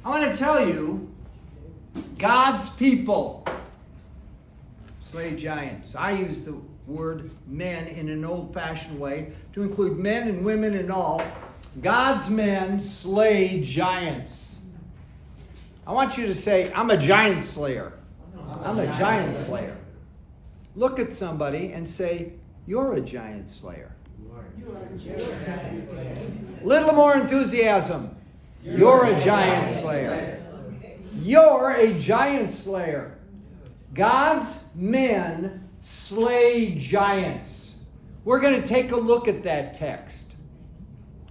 I want to tell you, God's people slay giants. I use the word men in an old-fashioned way to include men and women and all. God's men slay giants. I want you to say, I'm a giant slayer. I'm a giant slayer. Look at somebody and say, you're a giant slayer. Little more enthusiasm. You're a giant slayer. You're a giant slayer. God's men slay giants. We're going to take a look at that text.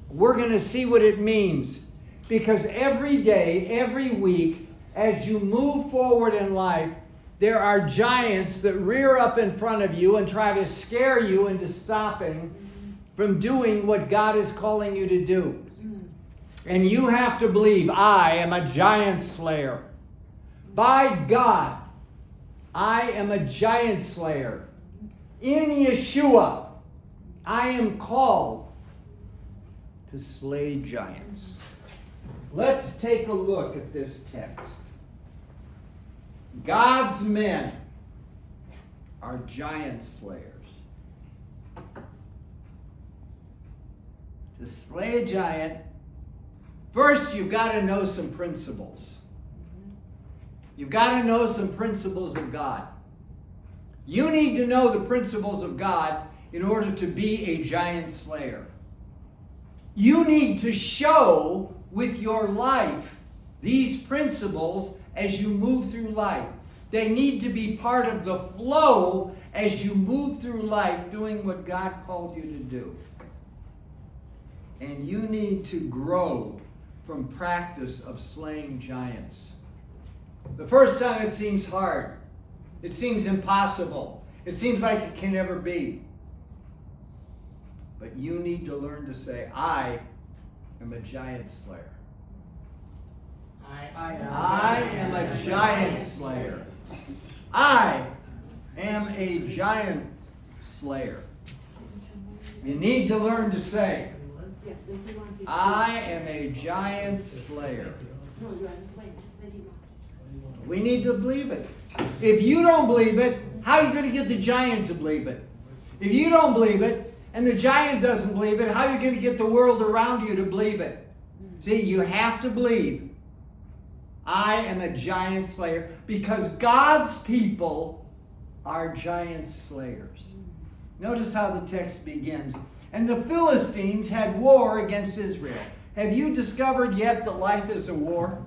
We're going to see what it means. Because every day, every week, as you move forward in life, there are giants that rear up in front of you and try to scare you into stopping from doing what God is calling you to do. And you have to believe, I am a giant slayer. By God, I am a giant slayer. In Yeshua, I am called to slay giants. Let's take a look at this text. God's men are giant slayers. To slay a giant, first you've got to know some principles. You've got to know some principles of God. You need to know the principles of God in order to be a giant slayer. You need to show with your life these principles as you move through life. They need to be part of the flow as you move through life doing what God called you to do. And you need to grow from practice of slaying giants. The first time it seems hard. It seems impossible. It seems like it can never be. But you need to learn to say, I am a giant slayer. I am a giant slayer. I am a giant slayer. You need to learn to say, I am a giant slayer. We need to believe it. If you don't believe it, how are you going to get the giant to believe it? If you don't believe it, and the giant doesn't believe it, how are you going to get the world around you to believe it? See, you have to believe, I am a giant slayer, because God's people are giant slayers. Notice how the text begins. And the Philistines had war against Israel. Have you discovered yet that life is a war?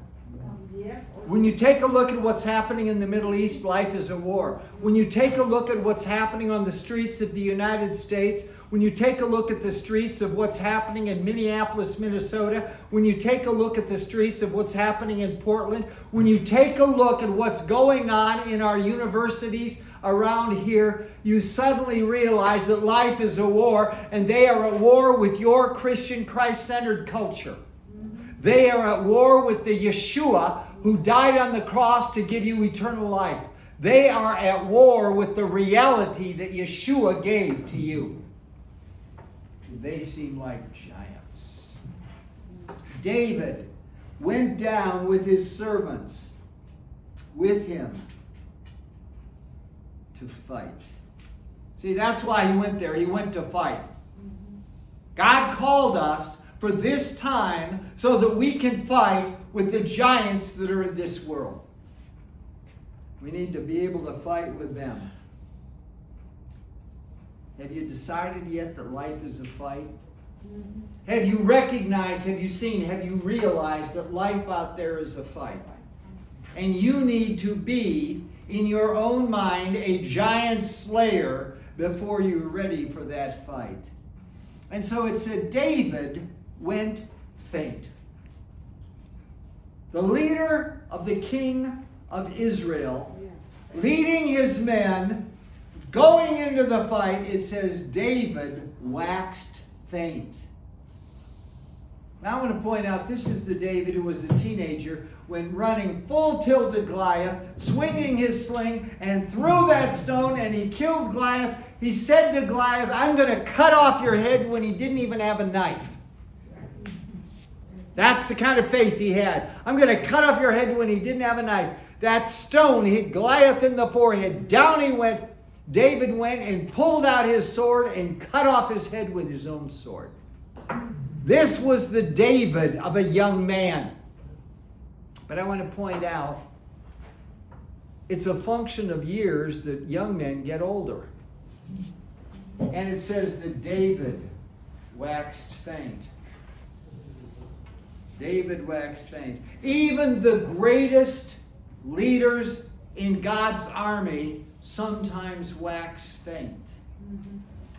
When you take a look at what's happening in the Middle East, life is a war. When you take a look at what's happening on the streets of the United States, when you take a look at the streets of what's happening in Minneapolis, Minnesota, when you take a look at the streets of what's happening in Portland, when you take a look at what's going on in our universities around here, you suddenly realize that life is a war, and they are at war with your Christian Christ-centered culture. They are at war with the Yeshua who died on the cross to give you eternal life. They are at war with the reality that Yeshua gave to you. They seem like giants. David went down with his servants with him to fight. See, that's why he went there. He went to fight. God called us for this time so that we can fight with the giants that are in this world. We need to be able to fight with them. Have you decided yet that life is a fight? Have you recognized, have you seen, have you realized that life out there is a fight? And you need to be, in your own mind, a giant slayer before you're ready for that fight. And so it said David went faint. The leader of the king of Israel, leading his men, going into the fight, it says David waxed faint. Now I want to point out, this is the David who was a teenager when running full tilt at Goliath, swinging his sling, and threw that stone, and he killed Goliath. He said to Goliath, I'm going to cut off your head, when he didn't even have a knife. That's the kind of faith he had. I'm going to cut off your head when he didn't have a knife. That stone hit Goliath in the forehead. Down he went. David went and pulled out his sword and cut off his head with his own sword. This was the David of a young man. But I want to point out, it's a function of years that young men get older. And it says that David waxed faint. David waxed faint. Even the greatest leaders in God's army sometimes wax faint.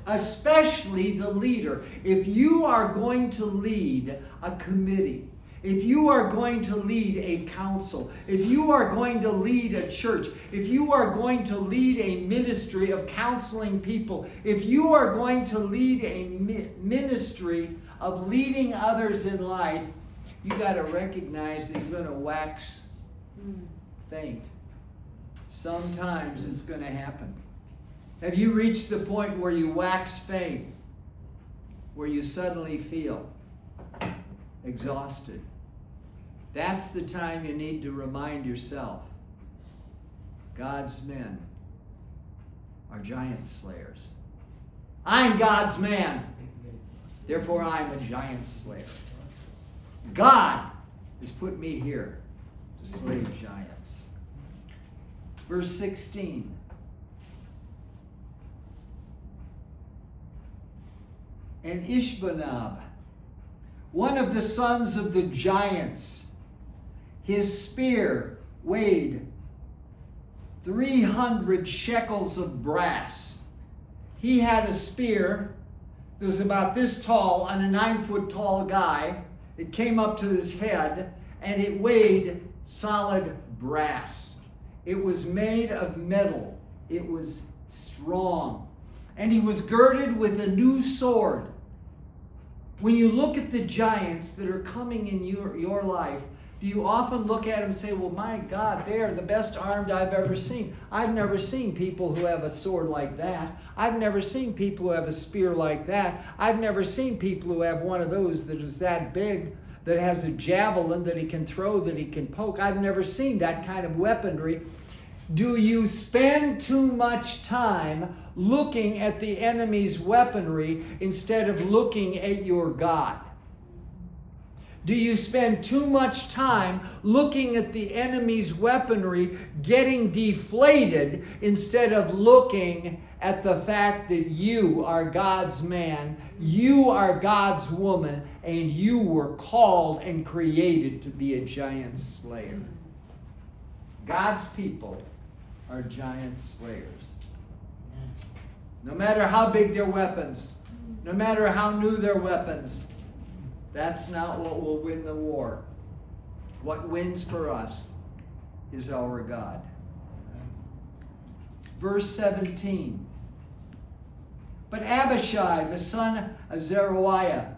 Especially the leader. If you are going to lead a committee, if you are going to lead a council, if you are going to lead a church, if you are going to lead a ministry of counseling people, if you are going to lead a ministry of leading others in life, you got to recognize that you're going to wax faint. Sometimes it's going to happen. Have you reached the point where you wax faint, where you suddenly feel exhausted? That's the time you need to remind yourself, God's men are giant slayers. I'm God's man, therefore I'm a giant slayer. God has put me here to slay giants. Verse 16. And Ishbanab, one of the sons of the giants, his spear weighed 300 shekels of brass. He had a spear that was about this tall on a 9-foot tall guy. It came up to his head, and it weighed solid brass. It was made of metal. It was strong. And he was girded with a new sword. When you look at the giants that are coming in your life, do you often look at them and say, well, my God, they are the best armed I've ever seen. I've never seen people who have a sword like that. I've never seen people who have a spear like that. I've never seen people who have one of those that is that big, that has a javelin that he can throw, that he can poke. I've never seen that kind of weaponry. Do you spend too much time looking at the enemy's weaponry instead of looking at your God? Do you spend too much time looking at the enemy's weaponry getting deflated instead of looking at the fact that you are God's man, you are God's woman, and you were called and created to be a giant slayer? God's people are giant slayers. No matter how big their weapons, no matter how new their weapons, that's not what will win the war. What wins for us is our God. Verse 17. But Abishai, the son of Zeruiah,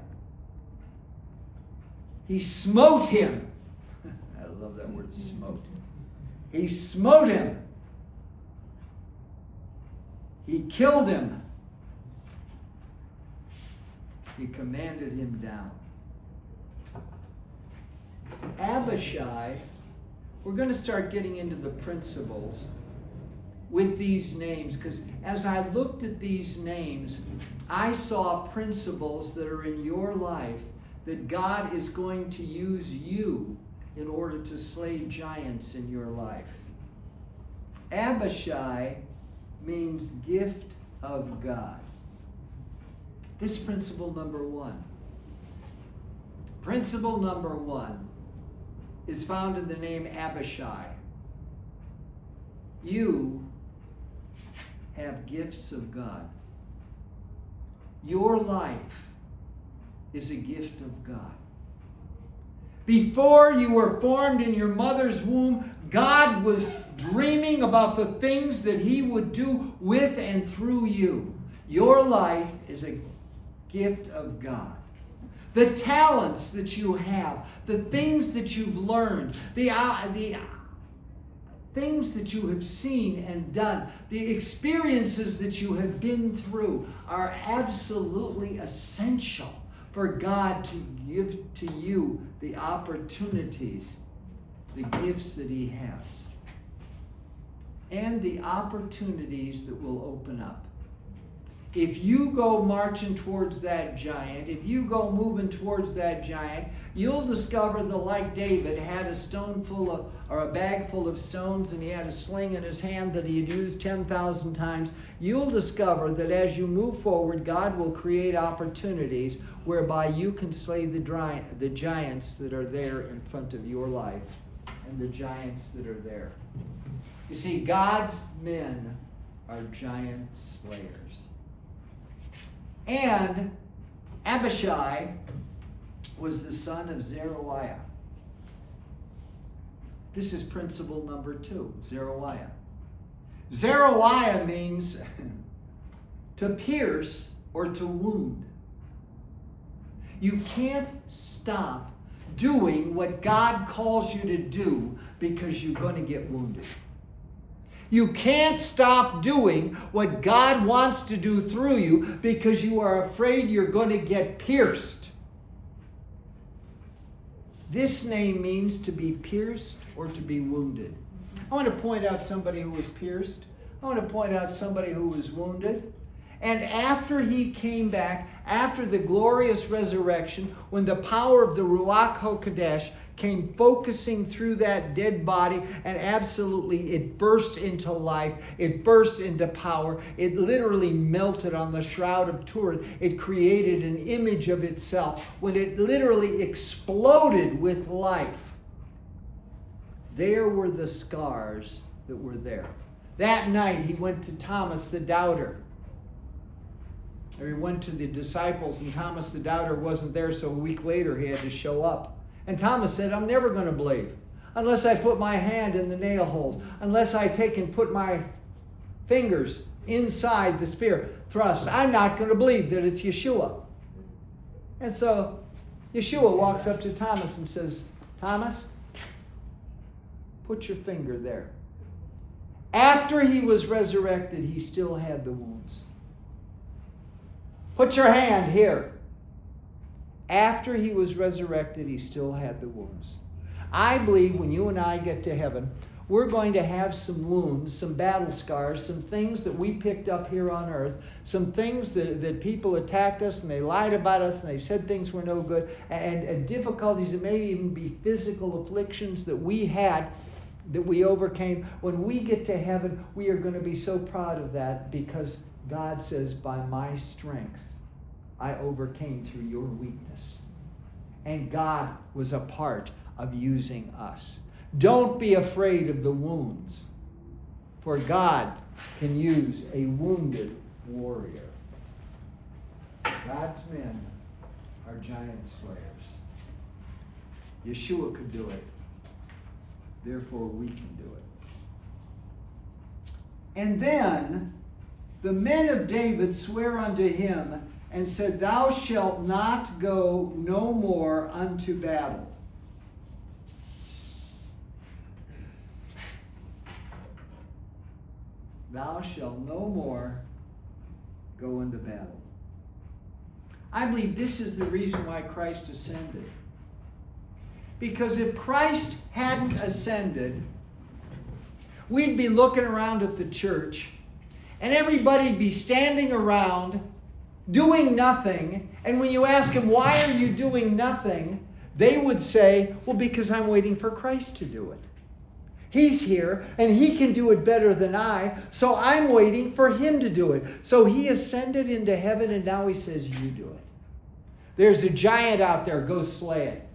he smote him. I love that word, smote. He smote him. He killed him. He commanded him down. Abishai, we're going to start getting into the principles with these names, because as I looked at these names, I saw principles that are in your life that God is going to use you in order to slay giants in your life. Abishai means gift of God. This principle number one. Principle number one is found in the name Abishai. You have gifts of God. Your life is a gift of God. Before you were formed in your mother's womb, God was dreaming about the things that He would do with and through you. Your life is a gift of God. The talents that you have, the things that you've learned, the things that you have seen and done, the experiences that you have been through are absolutely essential for God to give to you the opportunities, the gifts that He has, and the opportunities that will open up. If you go marching towards that giant, if you go moving towards that giant, you'll discover that, like David had a bag full of stones, and he had a sling in his hand that he had used 10,000 times. You'll discover that as you move forward, God will create opportunities whereby you can slay the giants that are there in front of your life and the giants that are there. You see, God's men are giant slayers. And Abishai was the son of Zeruiah. This is principle number 2, Zeruiah. Zeruiah means to pierce or to wound. You can't stop doing what God calls you to do because you're going to get wounded. You can't stop doing what God wants to do through you because you are afraid you're going to get pierced. This name means to be pierced or to be wounded. I want to point out somebody who was pierced. I want to point out somebody who was wounded. And after he came back, after the glorious resurrection, when the power of the Ruach HaKodesh came focusing through that dead body, and absolutely it burst into life, it burst into power, it literally melted on the shroud of Turin. It created an image of itself. When it literally exploded with life, there were the scars that were there. That night he went to Thomas the doubter. Or he went to the disciples, and Thomas the doubter wasn't there, so a week later he had to show up. And Thomas said, I'm never going to believe unless I put my hand in the nail holes, unless I take and put my fingers inside the spear thrust. I'm not going to believe that it's Yeshua. And so Yeshua walks up to Thomas and says, Thomas, put your finger there. After he was resurrected, he still had the wounds. Put your hand here. After he was resurrected, he still had the wounds. I believe when you and I get to heaven, we're going to have some wounds, some battle scars, some things that we picked up here on earth, some things that people attacked us and they lied about us and they said things were no good, and difficulties that may even be physical afflictions that we had that we overcame. When we get to heaven, we are going to be so proud of that because God says, by my strength, I overcame through your weakness. And God was a part of using us. Don't be afraid of the wounds, for God can use a wounded warrior. God's men are giant slayers. Yeshua could do it. Therefore, we can do it. And then the men of David swear unto him and said, Thou shalt not go no more unto battle. Thou shalt no more go into battle. I believe this is the reason why Christ ascended. Because if Christ hadn't ascended, we'd be looking around at the church and everybody'd be standing around doing nothing. And when you ask them, why are you doing nothing? They would say, well, because I'm waiting for Christ to do it. He's here and he can do it better than I, so I'm waiting for him to do it. So he ascended into heaven and now he says, you do it. There's a giant out there, go slay it.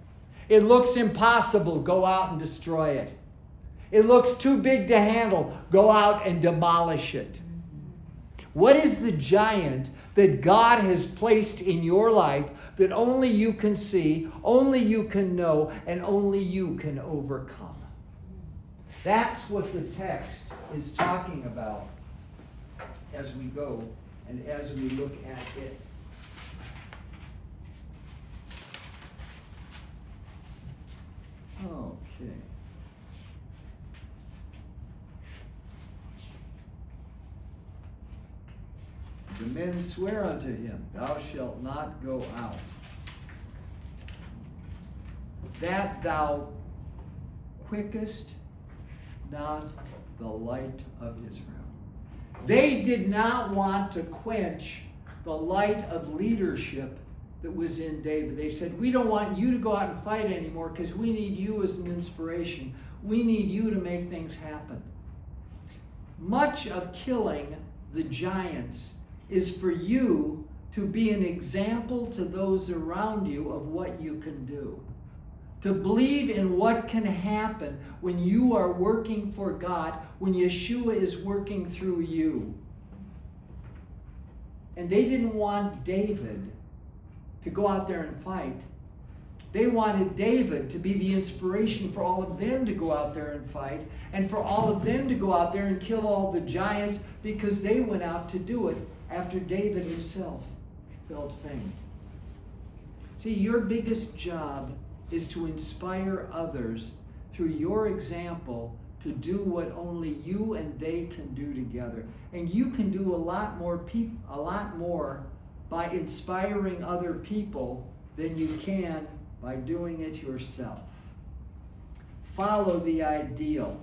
It looks impossible, go out and destroy it. It looks too big to handle, go out and demolish it. What is the giant that God has placed in your life that only you can see, only you can know, and only you can overcome? That's what the text is talking about as we go and as we look at it. Okay. The men swear unto him, Thou shalt not go out. that thou quickest not the light of Israel. They did not want to quench the light of leadership that was in David. They said, we don't want you to go out and fight anymore because we need you as an inspiration. We need you to make things happen. Much of killing the giants is for you to be an example to those around you of what you can do. To believe in what can happen when you are working for God, when Yeshua is working through you. And they didn't want David to go out there and fight. They wanted David to be the inspiration for all of them to go out there and fight, and for all of them to go out there and kill all the giants, because they went out to do it after David himself felt faint. See, your biggest job is to inspire others through your example to do what only you and they can do together. And you can do a lot more by inspiring other people than you can by doing it yourself. Follow the ideal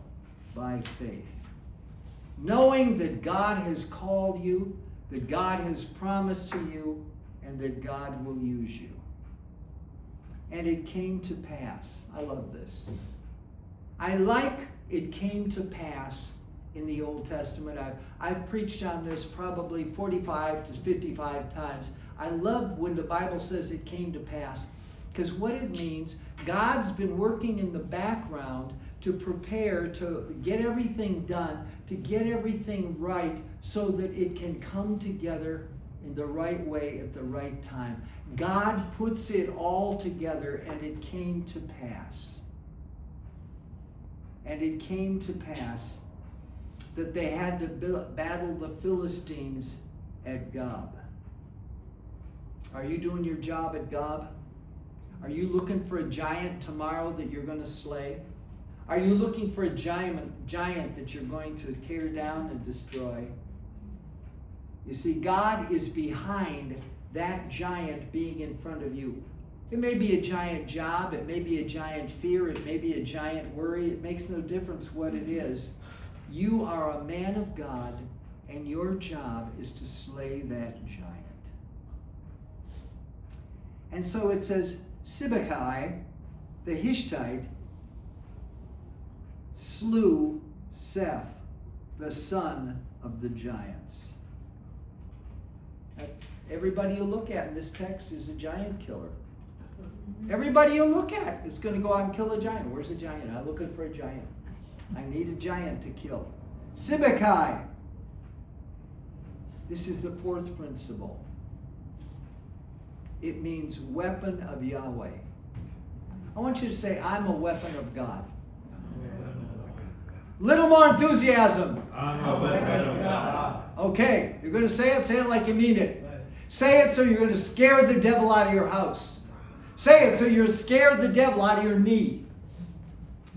by faith, knowing that God has called you, that God has promised to you, and that God will use you. And it came to pass. I love this. I like it came to pass in the Old Testament. I've preached on this probably 45 to 55 times. I love when the Bible says it came to pass, because what it means, God's been working in the background to prepare, to get everything done, to get everything right so that it can come together in the right way at the right time. God puts it all together, and it came to pass. And it came to pass that they had to battle the Philistines at Gob. Are you doing your job at Gob? Are you looking for a giant tomorrow that you're going to slay? Are you looking for a giant that you're going to tear down and destroy? You see, God is behind that giant being in front of you. It may be a giant job, it may be a giant fear, it may be a giant worry. It makes no difference what it is. You are a man of God, and your job is to slay that giant. And so it says, Sibbecai, the Hittite, slew Seth, the son of the giants. Everybody you look at in this text is a giant killer. Everybody you look at is going to go out and kill a giant. Where's the giant? I'm looking for a giant. I need a giant to kill. Sibbecai. This is the fourth principle. It means weapon of Yahweh. I want you to say, I'm a weapon of God. Little more enthusiasm. I'm a weapon of God. Okay, you're going to say it like you mean it. Say it so you're going to scare the devil out of your house. Say it so you're scare the devil out of your knee.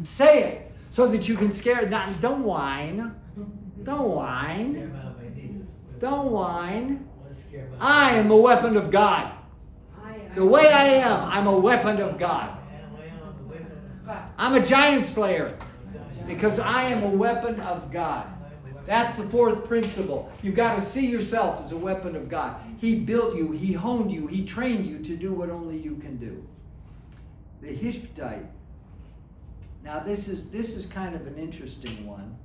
Say it so that you can scare. Not, don't whine. Don't whine. Don't whine. I am a weapon of God. The way I am, I'm a weapon of God. I'm a giant slayer because I am a weapon of God. That's the fourth principle. You've got to see yourself as a weapon of God. He built you, He honed you, He trained you to do what only you can do. The Hittite. Now this is kind of an interesting one,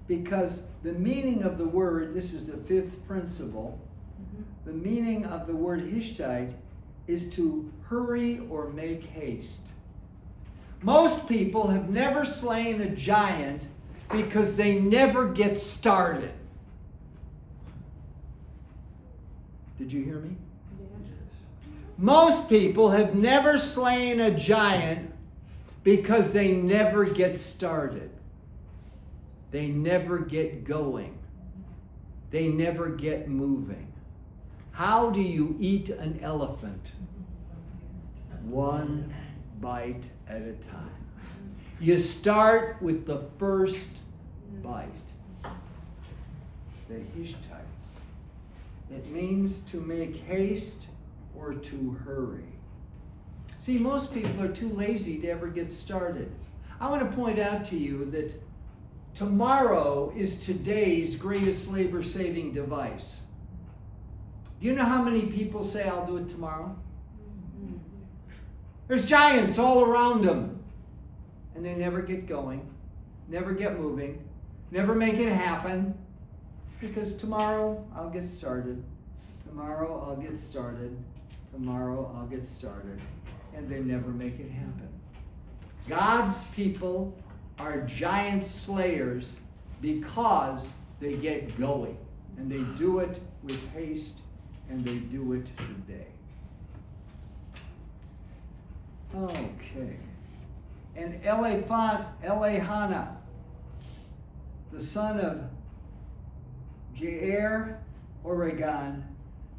because the meaning of the word, this is the fifth principle, the meaning of the word Hittite is to hurry or make haste. Most people have never slain a giant because they never get started. Did you hear me? Most people have never slain a giant because they never get started. They never get going. They never get moving. How do you eat an elephant? One bite at a time. You start with the first bite. The Hittites. It means to make haste or to hurry. See, most people are too lazy to ever get started. I want to point out to you that tomorrow is today's greatest labor-saving device. Do you know how many people say, I'll do it tomorrow? There's giants all around them. And they never get going, never get moving, never make it happen. Because tomorrow I'll get started. Tomorrow I'll get started. Tomorrow I'll get started. And they never make it happen. God's people are giant slayers because they get going. And they do it with haste, and they do it today. Okay. And Elihana, the son of Jair Oregon,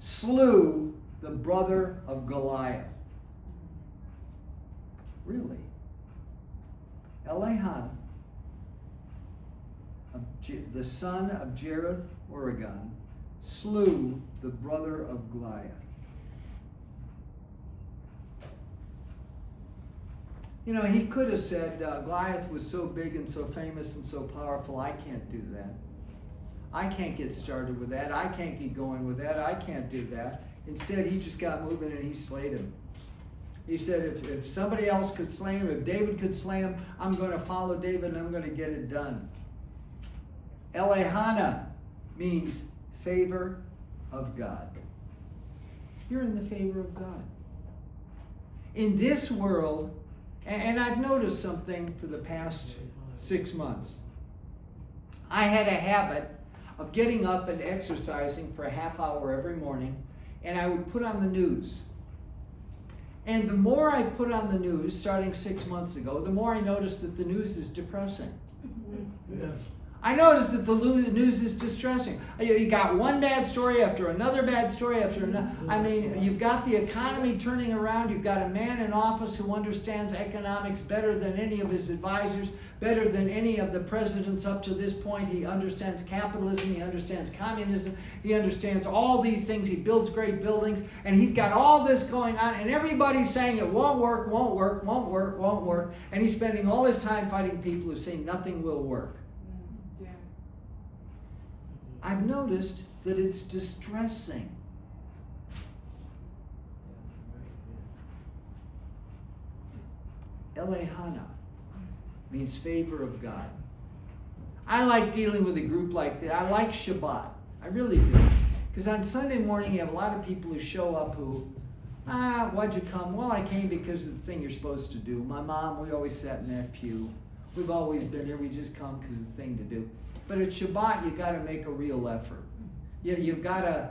slew the brother of Goliath. Really? Elihana, the son of Jair Oregon, slew the brother of Goliath. You know, he could have said, Goliath was so big and so famous and so powerful, I can't do that. I can't get started with that. I can't get going with that. I can't do that. Instead, he just got moving and he slayed him. He said, if somebody else could slay him, if David could slay him, I'm going to follow David and I'm going to get it done. Elihana means favor of God. You're in the favor of God. In this world, and I've noticed something for the past 6 months. I had a habit of getting up and exercising for a half hour every morning, and I would put on the news. And the more I put on the news, starting 6 months ago, the more I noticed that the news is depressing. Yes. I noticed that the news is distressing. You got one bad story after another bad story after another. I mean, you've got the economy turning around. You've got a man in office who understands economics better than any of his advisors, better than any of the presidents up to this point. He understands capitalism. He understands communism. He understands all these things. He builds great buildings. And he's got all this going on. And everybody's saying it won't work, won't work, won't work, won't work. And he's spending all his time fighting people who say nothing will work. I've noticed that it's distressing. Elihana means favor of God. I like dealing with a group like that. I like Shabbat. I really do. Because on Sunday morning, you have a lot of people who show up who, why'd you come? Well, I came because it's the thing you're supposed to do. My mom, we always sat in that pew. We've always been here. We just come because it's the thing to do. But at Shabbat, you got to make a real effort. You've got to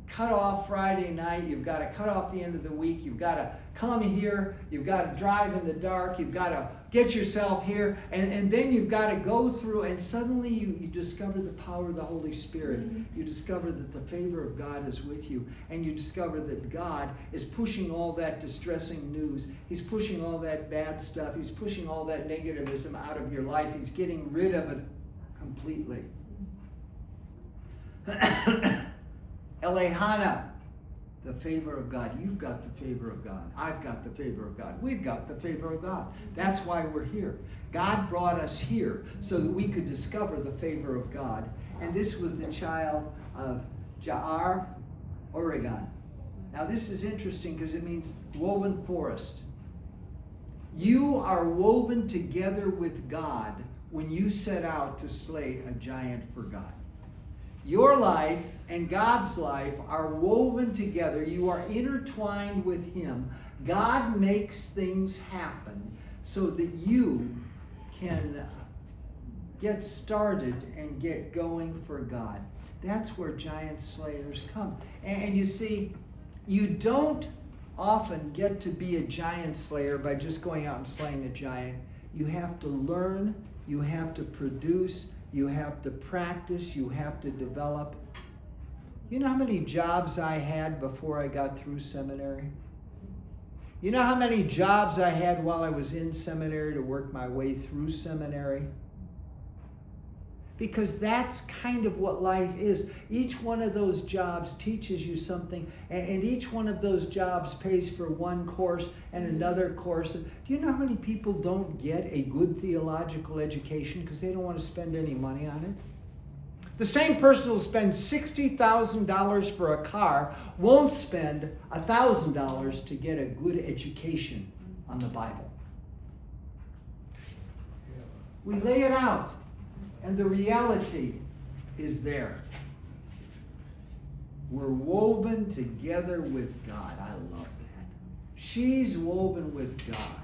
cut off Friday night. You've got to cut off the end of the week. You've got to come here. You've got to drive in the dark. You've got to get yourself here. And then you've got to go through, and suddenly you discover the power of the Holy Spirit. You discover that the favor of God is with you. And you discover that God is pushing all that distressing news. He's pushing all that bad stuff. He's pushing all that negativism out of your life. He's getting rid of it completely. Elihana, the favor of God. You've got the favor of God. I've got the favor of God. We've got the favor of God. That's why we're here. God brought us here so that we could discover the favor of God. And this was the child of Jair Oregon. Now this is interesting because it means woven forest. You are woven together with God when you set out to slay a giant for God. Your life and God's life are woven together. You are intertwined with Him. God makes things happen so that you can get started and get going for God. That's where giant slayers come. And you see, you don't often get to be a giant slayer by just going out and slaying a giant. You have to learn, you have to produce, you have to practice, you have to develop. You know how many jobs I had before I got through seminary? You know how many jobs I had while I was in seminary to work my way through seminary? Because that's kind of what life is. Each one of those jobs teaches you something, and each one of those jobs pays for one course and another course. Do you know how many people don't get a good theological education because they don't want to spend any money on it? The same person who will spend $60,000 for a car won't spend $1,000 to get a good education on the Bible. We lay it out. And the reality is there. We're woven together with God. I love that. She's woven with God.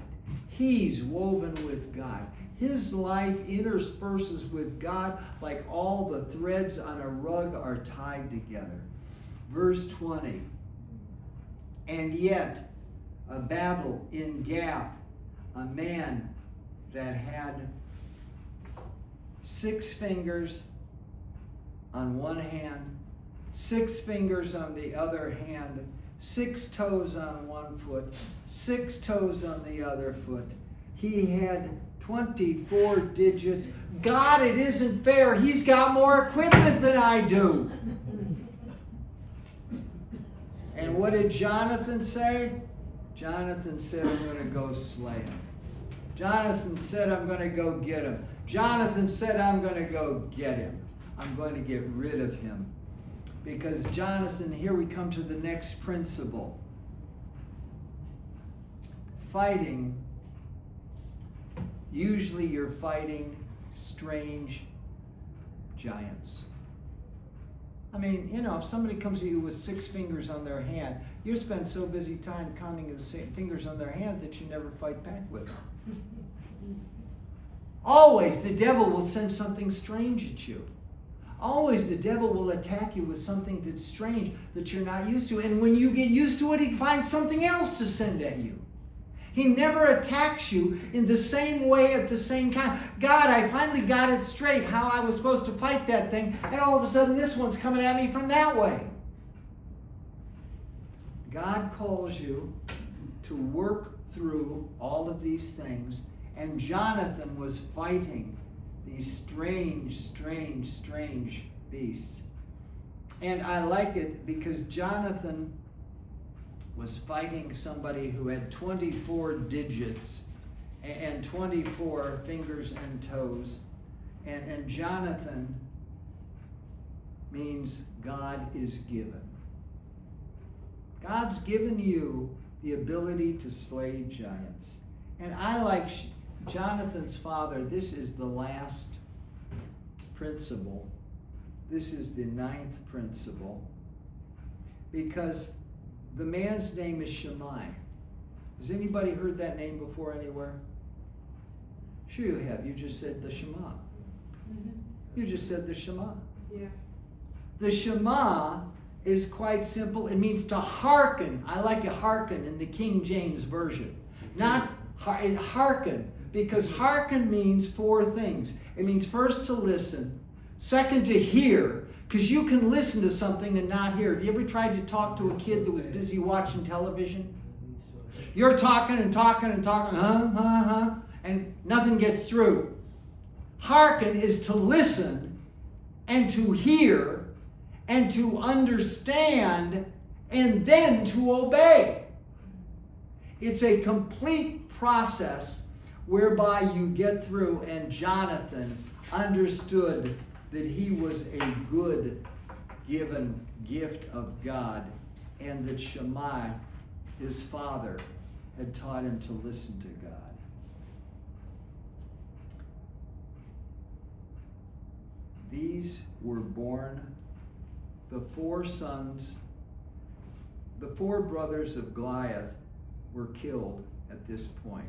He's woven with God. His life intersperses with God like all the threads on a rug are tied together. Verse 20. And yet, a battle in Gath, a man that had 6 fingers on one hand, 6 fingers on the other hand, 6 toes on one foot, 6 toes on the other foot. He had 24 digits. God, it isn't fair. He's got more equipment than I do. And what did Jonathan say? Jonathan said, I'm going to go slay him. Jonathan said, I'm going to go get him. Jonathan said, I'm going to go get him. I'm going to get rid of him. Because Jonathan, here we come to the next principle. Fighting, usually you're fighting strange giants. I mean, you know, if somebody comes to you with 6 fingers on their hand, you spend so busy time counting the fingers on their hand that you never fight back with them. Always the devil will send something strange at you. Always the devil will attack you with something that's strange that you're not used to. And when you get used to it, he finds something else to send at you. He never attacks you in the same way at the same time. God, I finally got it straight how I was supposed to fight that thing, and all of a sudden this one's coming at me from that way. God calls you to work through all of these things. And Jonathan was fighting these strange beasts. And I like it because Jonathan was fighting somebody who had 24 digits and 24 fingers and toes. And Jonathan means God is given. God's given you the ability to slay giants. And I like Jonathan's father. This is the last principle. This is the 9th principle. Because the man's name is Shammai. Has anybody heard that name before anywhere? Sure you have. You just said the Shema. Mm-hmm. You just said the Shema. Yeah. The Shema is quite simple. It means to hearken. I like a hearken in the King James Version. Not hearken. Because hearken means 4 things. It means first to listen, second to hear, because you can listen to something and not hear. Have you ever tried to talk to a kid that was busy watching television? You're talking and talking and talking, and nothing gets through. Hearken is to listen and to hear and to understand and then to obey. It's a complete process whereby you get through, and Jonathan understood that he was a good given gift of God, and that Shammai, his father, had taught him to listen to God. These were born, the 4 sons, the 4 brothers of Goliath were killed at this point.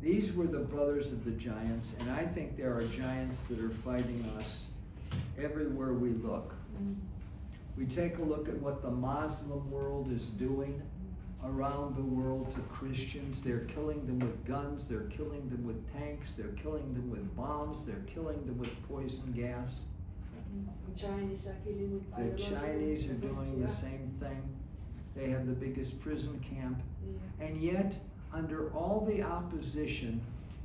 These were the brothers of the giants, and I think there are giants that are fighting us everywhere we look. We take a look at what the Muslim world is doing around the world to Christians. They're killing them with guns, they're killing them with tanks, they're killing them with bombs, they're killing them with poison gas. The Chinese are killing with The Chinese are doing the same thing. They have the biggest prison camp. And yet, under all the opposition,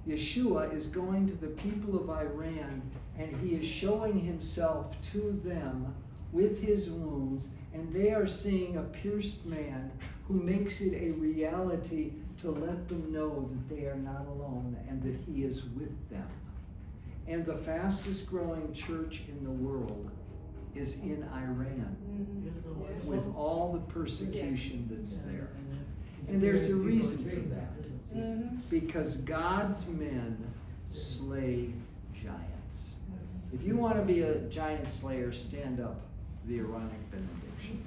Yeshua is going to the people of Iran, and he is showing himself to them with his wounds, and they are seeing a pierced man who makes it a reality to let them know that they are not alone and that he is with them. And the fastest growing church in the world is in Iran, Yes. with all the persecution that's there. And there's a reason for that. Because God's men slay giants. If you want to be a giant slayer, stand up the Aaronic benediction.